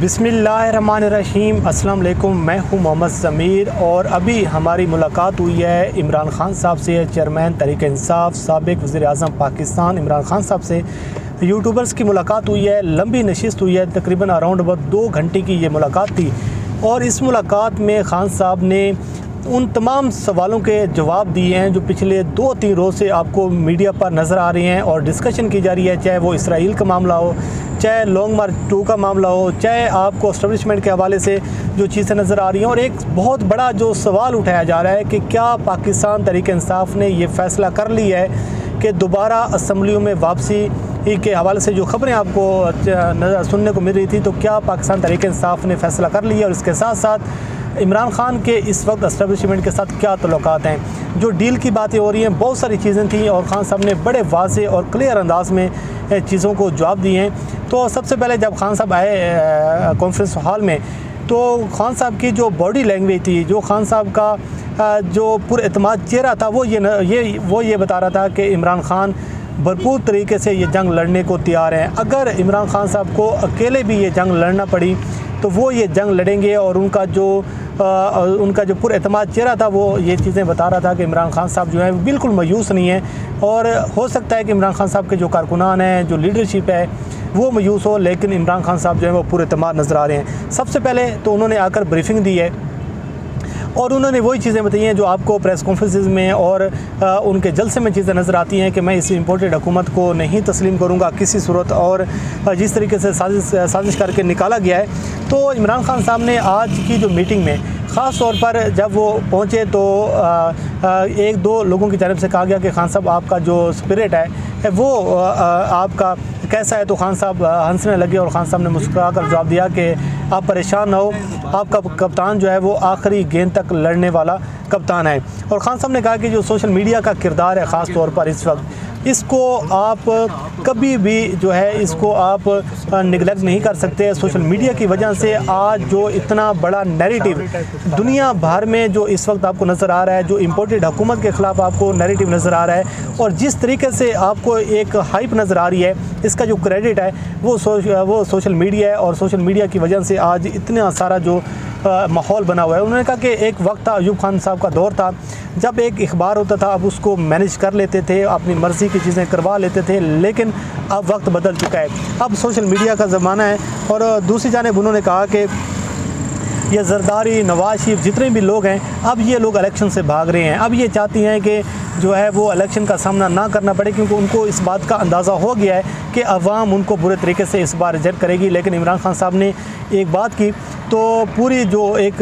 बिस्मिल्लाहिर्रहमानिर्रहीम। अस्सलाम वालेकुम। मैं हूं मोहम्मद ज़मीर और अभी हमारी मुलाकात हुई है इमरान खान साहब से, चेयरमैन तहरीक इंसाफ साबिक़ वज़ीर आज़म पाकिस्तान इमरान खान साहब से यूट्यूबर्स की मुलाकात हुई है। लंबी नशिस्त हुई है, तकरीबन अराउंड about 2 घंटे की ये मुलाकात थी और इस मुलाकात में खान साहब ने उन तमाम सवालों के जवाब दिए हैं जो पिछले 2-3 रोज़ से आपको मीडिया पर नज़र आ रही हैं और डिस्कशन की जा रही है, चाहे वो इसराइल का मामला हो, चाहे लॉन्ग मार्च 2 का मामला हो, चाहे आपको एस्टेब्लिशमेंट के हवाले से जो चीज़ें नज़र आ रही हैं। और एक बहुत बड़ा जो सवाल उठाया जा रहा है कि क्या पाकिस्तान तहरीक इंसाफ ने ये फ़ैसला कर लिया है कि दोबारा असम्बलियों में वापसी के हवाले से जो ख़बरें आपको सुनने को मिल रही थी, तो क्या पाकिस्तान तहरीक इंसाफ ने फ़ैसला कर लिया और इसके साथ साथ इमरान खान के इस वक्त एस्टेब्लिशमेंट के साथ क्या तल्लुकात हैं। जो डील की बातें हो रही हैं, बहुत सारी चीज़ें थी और खान साहब ने बड़े वाज़े और क्लियर अंदाज में चीज़ों को जवाब दिए हैं। तो सबसे पहले जब खान साहब आए कॉन्फ्रेंस हॉल में, तो खान साहब की जो बॉडी लैंग्वेज थी, जो खान साहब का जो पुरएतमाद चेहरा था, वो ये बता रहा था कि इमरान खान भरपूर तरीके से ये जंग लड़ने को तैयार हैं। अगर इमरान खान साहब को अकेले भी ये जंग लड़ना पड़ी तो वो ये जंग लड़ेंगे और उनका जो पुरएतमाद चेहरा था वो ये चीज़ें बता रहा था कि इमरान खान साहब जो है बिल्कुल मायूस नहीं है और हो सकता है कि इमरान खान साहब के जो कारकुनान हैं, जो लीडरशिप है, वो मायूस हो, लेकिन इमरान खान साहब जो है वो पुरएतमाद नज़र आ रहे हैं। सबसे पहले तो उन्होंने आकर ब्रीफिंग दी है और उन्होंने वही चीज़ें बताई हैं जो आपको प्रेस कॉन्फ्रेंसेस में और उनके जलसे में चीज़ें नज़र आती हैं कि मैं इस इम्पोर्टेड हुकूमत को नहीं तस्लीम करूँगा किसी सूरत। और जिस तरीके से साजिश करके निकाला गया है, तो इमरान खान साहब ने आज की जो मीटिंग में ख़ास तौर पर जब वो पहुँचे तो 1-2 लोगों की जानिब से कहा गया कि खान साहब आपका जो स्पिरिट है वो आपका कैसा है। तो खान साहब हंसने लगे और खान साहब ने मुस्कुरा कर जवाब दिया कि आप परेशान ना हो, आपका कप्तान जो है वो आखिरी गेंद तक लड़ने वाला कप्तान है। और खान साहब ने कहा कि जो सोशल मीडिया का किरदार है ख़ास तौर पर इस वक्त, इसको आप कभी भी जो है इसको आप निगलेक्ट नहीं कर सकते। सोशल मीडिया की वजह से आज जो इतना बड़ा नैरेटिव दुनिया भर में जो इस वक्त आपको नज़र आ रहा है, जो इम्पोर्टेड हुकूमत के ख़िलाफ़ आपको नैरेटिव नज़र आ रहा है और जिस तरीके से आपको एक हाइप नज़र आ रही है, इसका जो क्रेडिट है वो सोशल मीडिया है और सोशल मीडिया की वजह से आज इतना सारा जो माहौल बना हुआ है। उन्होंने कहा कि एक वक्त था, अयूब खान साहब का दौर था, जब एक इख्बार होता था, अब उसको मैनेज कर लेते थे, अपनी मर्ज़ी की चीज़ें करवा लेते थे, लेकिन अब वक्त बदल चुका है, अब सोशल मीडिया का ज़माना है। और दूसरी जानिब उन्होंने कहा कि ये जरदारी, नवाज शरीफ, जितने भी लोग हैं, अब ये लोग इलेक्शन से भाग रहे हैं। अब ये चाहती हैं कि जो है वो इलेक्शन का सामना ना करना पड़े, क्योंकि उनको इस बात का अंदाज़ा हो गया है कि अवाम उनको बुरे तरीके से इस बार रिजेक्ट करेगी। लेकिन इमरान खान साहब ने एक बात की, तो पूरी जो एक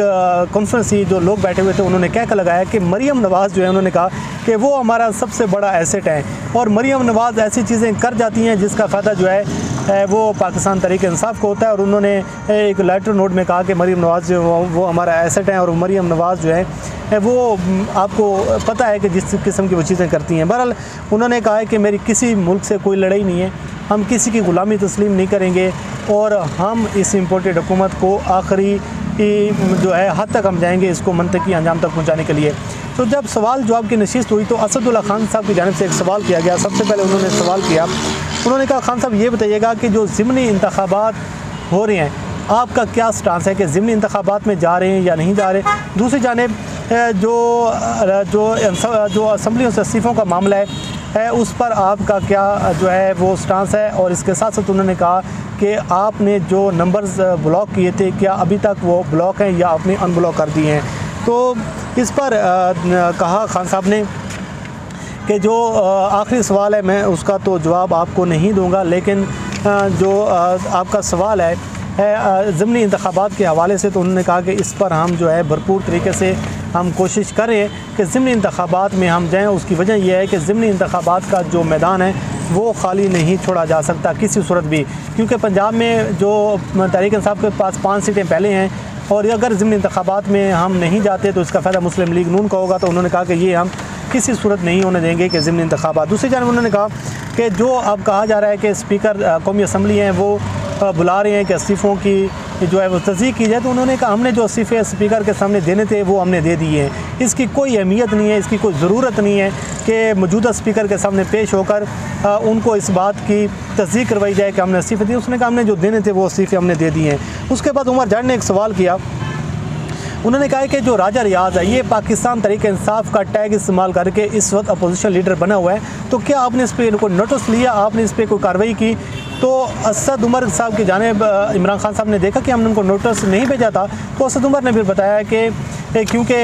कॉन्फ्रेंस थी, जो लोग बैठे हुए थे, उन्होंने कह कर लगाया कि मरीम नवाज़ जो है, उन्होंने कहा कि वो हमारा सबसे बड़ा एसेट है और मरीम नवाज़ ऐसी चीज़ें कर जाती हैं जिसका फ़ायदा जो है वो पाकिस्तान तहरीक इंसाफ को होता है। और उन्होंने एक लेटर नोट में कहा कि मरीम नवाज़ जो वो हमारा एसेट है और मरीम नवाज़ जो है वो आपको पता है कि जिस किस्म की वो चीज़ें करती हैं। बहरहाल उन्होंने कहा है कि मेरी किसी मुल्क से कोई लड़ाई नहीं है, हम किसी की ग़ुलामी तस्लीम नहीं करेंगे और हम इस इम्पोर्टेड हुकूमत को आखिरी जो है हद तक हम जाएंगे इसको मंतकी अंजाम तक पहुँचाने के लिए। तो जब सवाल जवाब की नशिस्त हुई तो असदुल्ला खान साहब की जानिब से एक सवाल किया गया। सबसे पहले उन्होंने सवाल किया, उन्होंने कहा खान साहब ये बताइएगा कि जो ज़िमनी इंतखाबात हो रहे हैं, आपका क्या स्टांस है कि ज़िमनी इंतखाबात में जा रहे हैं या नहीं जा रहे। दूसरी जानिब जो असम्बलियों से इस्तीफ़ों का मामला है उस पर आपका क्या जो है वो स्टांस है। और इसके साथ साथ उन्होंने कहा कि आपने जो नंबर्स ब्लॉक किए थे, क्या अभी तक वो ब्लॉक हैं या आपने अनब्लॉक कर दिए हैं। तो इस पर कहा खान साहब ने कि जो आखिरी सवाल है, मैं उसका तो जवाब आपको नहीं दूंगा, लेकिन जो आपका सवाल है ज़िमनी इंतखाबात के हवाले से, तो उन्होंने कहा कि इस पर हम जो है भरपूर तरीके से हम कोशिश करें कि ज़िमनी इंतखाबात में हम जाएँ। उसकी वजह यह है कि ज़िमनी इंतखाबात का जो मैदान है वो खाली नहीं छोड़ा जा सकता किसी सूरत भी, क्योंकि पंजाब में जो तहरीक इंसाफ के पास 5 सीटें पहले हैं और अगर ज़िमनी इंतखाबात में हम नहीं जाते तो इसका फ़ायदा मुस्लिम लीग नून का होगा। तो उन्होंने कहा कि ये हम किसी सूरत नहीं होने देंगे कि ज़िमनी इंतखाबात। दूसरी जानब उन्होंने कहा कि जो अब कहा जा रहा है कि स्पीकर कौमी असम्बली हैं वो बुला रहे हैं कि इस्तीफ़ों की जो है वो तस्दीक की जाए, तो उन्होंने कहा हमने जो इस्तीफ़े स्पीकर के सामने देने थे वो हमने दे दिए हैं। इसकी कोई अहमियत नहीं है, इसकी कोई ज़रूरत नहीं है कि मौजूदा स्पीकर के सामने पेश होकर उनको इस बात की तस्दीक करवाई जाए कि हमने इस्तीफ़े दिए। उसने कहा हमने जो देने थे वो इस्तीफ़े हमने दे दिए हैं। उसके बाद उमर जाट ने एक सवाल किया, उन्होंने कहा कि जो राजा रियाज है ये पाकिस्तान तहरीक इंसाफ का टैग इस्तेमाल करके इस वक्त अपोजिशन लीडर बना हुआ है, तो क्या आपने इस पर कोई नोटिस लिया, आपने इस पर कोई कार्रवाई की? तो असद उमर साहब की जानिब इमरान खान साहब ने देखा कि हमने उनको नोटिस नहीं भेजा था। तो असद उमर ने फिर बताया कि क्योंकि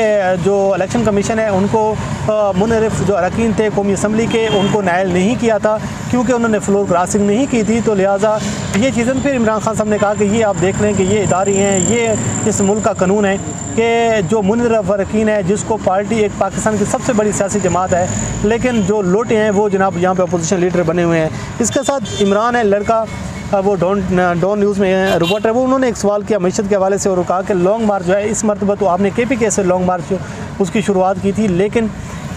जो इलेक्शन कमीशन है उनको मुनरिफ जो अरकान थे कौमी असम्बली के उनको नायल नहीं किया था, क्योंकि उन्होंने फ्लोर क्रॉसिंग नहीं की थी, तो लिहाजा ये चीज़ें। फिर इमरान खान साहब ने कहा कि ये आप देख लें कि ये इदारे हैं, ये इस मुल्क का कानून है कि जो मुनरिफ अरकान है जिसको पार्टी एक पाकिस्तान की सबसे बड़ी सियासी जमात है, लेकिन जो लोटे हैं वो जनाब यहाँ पे अपोजिशन लीडर बने हुए हैं। इसके साथ इमरान है लड़का, वो डॉन न्यूज़ में रिपोर्टर है, वो उन्होंने एक सवाल किया मीशत के हवाले से और कहा कि लॉन्ग मार्च जो है इस मरतबा तो आपने KPK से लॉन्ग मार्च उसकी शुरुआत की थी, लेकिन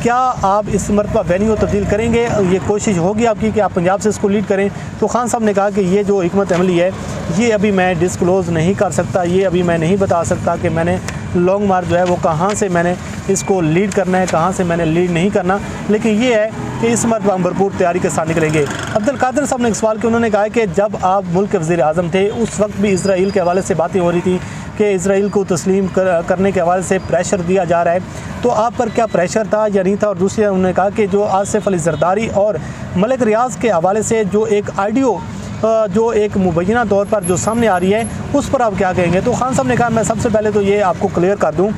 क्या आप इस मरतबा वेन्यू तब्दील करेंगे? ये कोशिश होगी आपकी कि आप पंजाब से इसको लीड करें? तो खान साहब ने कहा कि ये जो हिकमत अमली है ये अभी मैं डिस्क्लोज़ नहीं कर सकता, ये अभी मैं नहीं बता सकता कि मैंने लॉन्ग मार्च जो है वो कहाँ से मैंने इसको लीड करना है, कहाँ से मैंने लीड नहीं करना, लेकिन ये है कि इस मरतबा हम भरपूर तैयारी के साथ निकलेंगे। अब्दुल कादिर साहब ने एक सवाल किया, उन्होंने कहा कि जब आप मुल्क के वज़ीर आज़म थे उस वक्त भी इसराइल के हवाले से बातें हो रही थी कि इसराइल को तस्लीम करने के हवाले से प्रेशर दिया जा रहा है, तो आप पर क्या प्रेशर था या नहीं था? और दूसरी उन्होंने कहा कि जो आसिफ अली जरदारी और मलिक रियाज के हवाले से जो एक ऑडियो जो एक मुबैना तौर पर जो सामने आ रही है उस पर आप क्या कहेंगे? तो खान साहब ने कहा मैं सबसे पहले तो ये आपको क्लियर कर दूं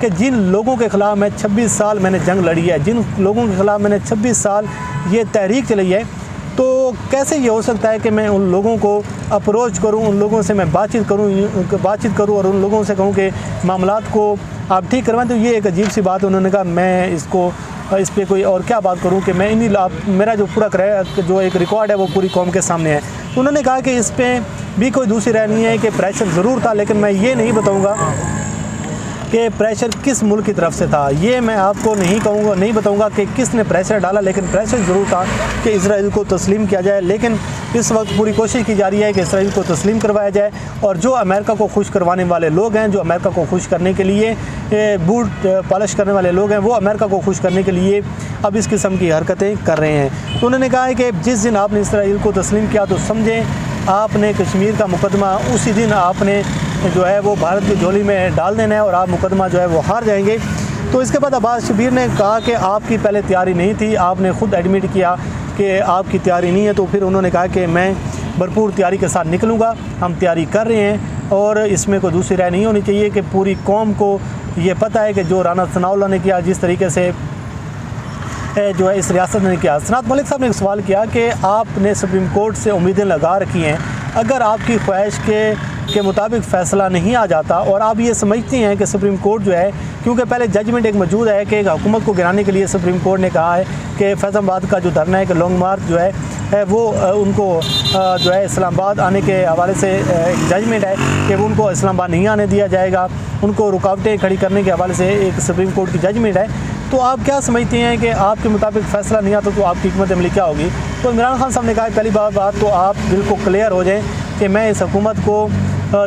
कि जिन लोगों के ख़िलाफ़ मैं 26 साल मैंने जंग लड़ी है, जिन लोगों के ख़िलाफ़ मैंने 26 साल ये तहरीक चलाई है, तो कैसे ये हो सकता है कि मैं उन लोगों को अप्रोच करूं, उन लोगों से मैं बातचीत करूं और उन लोगों से कहूं कि मामलात को आप ठीक करवाएं? तो ये एक अजीब सी बात। उन्होंने कहा मैं इस पर कोई और क्या बात करूं कि मैं मेरा जो पूरा जो एक रिकॉर्ड है वो पूरी कौम के सामने है। तो उन्होंने कहा कि इस पर भी कोई दूसरी राय नहीं है कि प्रेशर ज़रूर था, लेकिन मैं ये नहीं बताऊँगा कि प्रेशर किस मुल्क की तरफ से था, ये मैं आपको नहीं बताऊंगा कि किसने प्रेशर डाला, लेकिन प्रेशर ज़रूर था कि इसराइल को तस्लीम किया जाए। लेकिन इस वक्त पूरी कोशिश की जा रही है कि इसराइल को तस्लीम करवाया जाए, और जो अमेरिका को खुश करवाने वाले लोग हैं, जो अमेरिका को खुश करने के लिए बूट पॉलिश करने वाले लोग हैं, वो अमेरिका को खुश करने के लिए अब इस किस्म की हरकतें कर रहे हैं। तो उन्होंने कहा है कि जिस दिन आपने इसराइल को तस्लीम किया तो समझें आपने कश्मीर का मुकदमा उसी दिन आपने जो है वो भारत की झोली में डाल देना है और आप मुकदमा जो है वो हार जाएंगे। तो इसके बाद अब्बास शब्बीर ने कहा कि आपकी पहले तैयारी नहीं थी, आपने ख़ुद एडमिट किया कि आपकी तैयारी नहीं है, तो फिर उन्होंने कहा कि मैं भरपूर तैयारी के साथ निकलूँगा, हम तैयारी कर रहे हैं और इसमें कोई दूसरी राय नहीं होनी चाहिए कि पूरी कौम को ये पता है कि जो राना सनाउल्लाह ने किया, जिस तरीके से जो है इस रियासत ने किया। सनात मलिक साहब ने एक सवाल किया कि आपने सुप्रीम कोर्ट से उम्मीदें लगा रखी हैं, अगर आपकी ख्वाहिश के मुताबिक फ़ैसला नहीं आ जाता और आप ये समझती हैं कि सुप्रीम कोर्ट जो है, क्योंकि पहले जजमेंट एक मौजूद है कि हुकूमत को गिराने के लिए सुप्रीम कोर्ट ने कहा है कि फैज़लाबाद का जो धरना है कि लॉन्ग मार्च जो है वो उनको जो है इस्लामाबाद आने के हवाले से एक जजमेंट है कि वो उनको इस्लामाबाद नहीं आने दिया जाएगा, उनको रुकावटें खड़ी करने के हवाले से एक सुप्रीम कोर्ट की जजमेंट है। तो आप क्या समझती हैं कि आपके मुताबिक फ़ैसला नहीं आता तो आपकी हिकमत अमली क्या होगी? तो इमरान खान साहब ने कहा पहली बात तो आप बिल्कुल क्लियर हो जाएं कि मैं इस हुकूमत को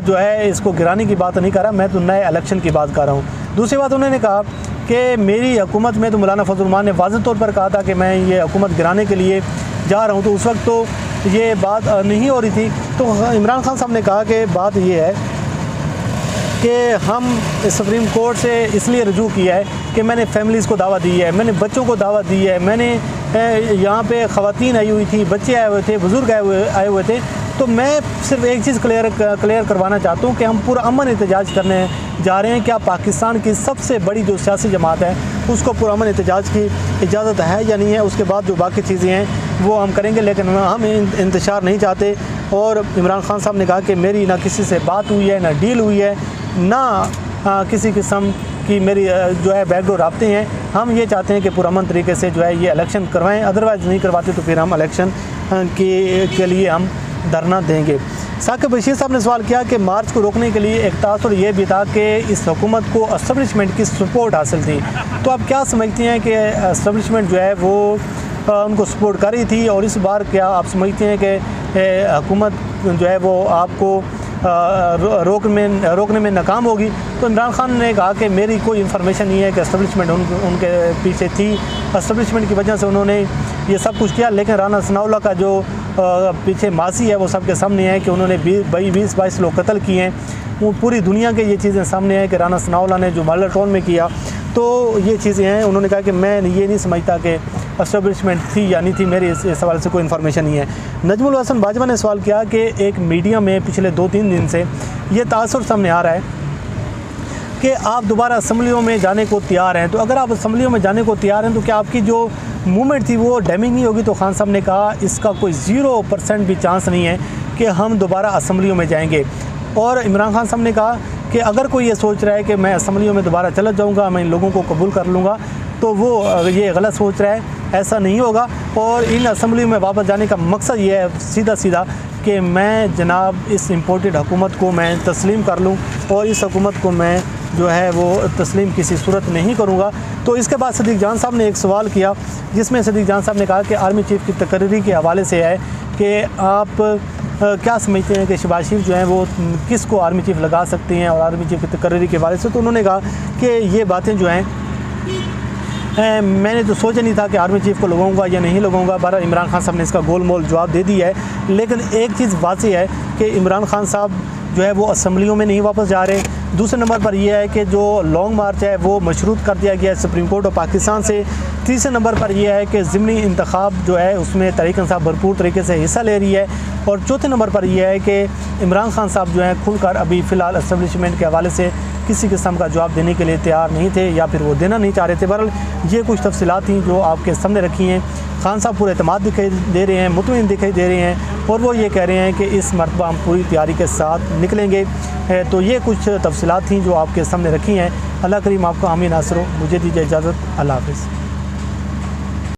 जो है इसको गिराने की बात नहीं कर रहा, मैं तो नए इलेक्शन की बात कर रहा हूँ। दूसरी बात उन्होंने कहा कि मेरी हुकूमत में तो मौलाना फजल रहमान ने वाज़ेह तौर पर कहा था कि मैं ये हुकूमत गिराने के लिए जा रहा हूँ, तो उस वक्त तो ये बात नहीं हो रही थी। तो इमरान खान साहब ने कहा कि बात ये है कि हम सुप्रीम कोर्ट से इसलिए रजू किया है कि मैंने फैमिलीज़ को दावत दी है, मैंने बच्चों को दावत दी है, मैंने यहाँ पे ख़वातीन आई हुई थी, बच्चे आए हुए थे, बुज़ुर्ग आए हुए थे। तो मैं सिर्फ एक चीज़ क्लियर करवाना चाहता हूँ कि हम पूरा अमन एहतजाज करने जा रहे हैं। क्या पाकिस्तान की सबसे बड़ी जो सियासी जमात है उसको पूरा अमन एहतजाज की इजाज़त है या नहीं है? उसके बाद जो बाकी चीज़ें हैं वो हम करेंगे, लेकिन हम इंतशार नहीं चाहते। और इमरान खान साहब ने कहा कि मेरी ना किसी से बात हुई है, ना डील हुई है, ना किसी किस्म की मेरी जो है बैकडोर राब्ते हैं। हम ये चाहते हैं कि पुरअमन तरीके से जो है ये इलेक्शन करवाएं, अदरवाइज़ नहीं करवाते तो फिर हम इलेक्शन के लिए हम धरना देंगे। साकिब बशीर साहब ने सवाल किया कि मार्च को रोकने के लिए एक तासुर ये भी था कि इस हुकूमत को एस्टेब्लिशमेंट की सपोर्ट हासिल थी, तो आप क्या समझती हैं कि एस्टेब्लिशमेंट जो है वो उनको सपोर्ट कर रही थी, और इस बार क्या आप समझते हैं कि हुकूमत जो है वो आपको रोकने में नाकाम होगी। तो इमरान खान ने कहा कि मेरी कोई इन्फॉर्मेशन नहीं है कि एस्टेब्लिशमेंट उनके पीछे थी, एस्टेब्लिशमेंट की वजह से उन्होंने ये सब कुछ किया। लेकिन राना सनाउल्लाह का जो पीछे मासी है वो सबके सामने है कि उन्होंने 20-22 लोग कत्ल किए हैं। वो पूरी दुनिया के ये चीज़ें सामने हैं कि राना सनाउल्लाह ने जो मालर टाउन में किया। तो ये चीज़ें हैं। उन्होंने कहा कि मैं ये नहीं समझता कि एस्टेब्लिशमेंट थी या नहीं थी, मेरी इस सवाल से कोई इन्फॉर्मेशन नहीं है। नजमुल हसन बाजवा ने सवाल किया कि एक मीडिया में पिछले 2-3 दिन से ये तासुर सामने आ रहा है कि आप दोबारा असम्बलियों में जाने को तैयार हैं। तो अगर आप असम्बलियों में जाने को तैयार हैं तो क्या आपकी जो मूवमेंट थी वो डैमेज नहीं होगी? तो खान साहब ने कहा इसका कोई 0% भी चांस नहीं है कि हम दोबारा असम्बलियों में जाएंगे। और इमरान खान साहब ने कहा कि अगर कोई ये सोच रहा है कि मैं असम्बलियों में दोबारा चला जाऊँगा, मैं इन लोगों को कबूल कर लूँगा, तो वो ये गलत सोच रहा है। ऐसा नहीं होगा। और इन असम्बलियों में वापस जाने का मकसद ये है सीधा कि मैं जनाब इस इम्पोर्टेड हुकूमत को मैं तस्लीम कर लूँ और इस हुकूमत को मैं जो है वो तस्लीम किसी सूरत नहीं करूँगा। तो इसके बाद सदीक जान साहब ने एक सवाल किया जिसमें सदीक जान साहब ने कहा कि आर्मी चीफ़ की तकरीरी के हवाले से है कि आप क्या समझते हैं कि शहबाज शरीफ जो हैं वो किस को आर्मी चीफ़ लगा सकते हैं और आर्मी चीफ़ की तकरीरी के हवाले से। तो उन्होंने कहा कि ये बातें जो हैं मैंने तो सोचा नहीं था कि आर्मी चीफ़ को लगाऊंगा या नहीं लगाऊंगा। बहरहाल इमरान खान साहब ने इसका गोल मोल जवाब दे दिया है। लेकिन एक चीज़ वाज़ेह है कि इमरान खान साहब जो है वो असम्बलियों में नहीं वापस जा रहे। दूसरे नंबर पर यह है कि जो लॉन्ग मार्च है वो मशरूत कर दिया गया है सुप्रीम कोर्ट ऑफ पाकिस्तान से। तीसरे नंबर पर यह है कि ज़िमनी इंतखाब जो है उसमें तहरीक इंसाफ भरपूर तरीके से हिस्सा ले रही है। और चौथे नंबर पर यह है कि इमरान खान साहब जो हैं खुलकर अभी फ़िलहाल एस्टेब्लिशमेंट के हवाले से किसी किस्म का जवाब देने के लिए तैयार नहीं थे या फिर वो देना नहीं चाह रहे थे। बहरहाल ये कुछ तफसीलात थी जो आपके सामने रखी हैं। खान साहब पूरे एतमाद दिखाई दे रहे हैं, मुतमईन दिखाई दे रहे हैं और वो ये कह रहे हैं कि इस मरतबा हम पूरी तैयारी के साथ निकलेंगे। तो ये कुछ तफसीलात थी जो आपके सामने रखी हैं। अल्लाह करीम आपको हामी नासर हो। मुझे दीजिए इजाज़त। अल्लाह हाफ़िज़।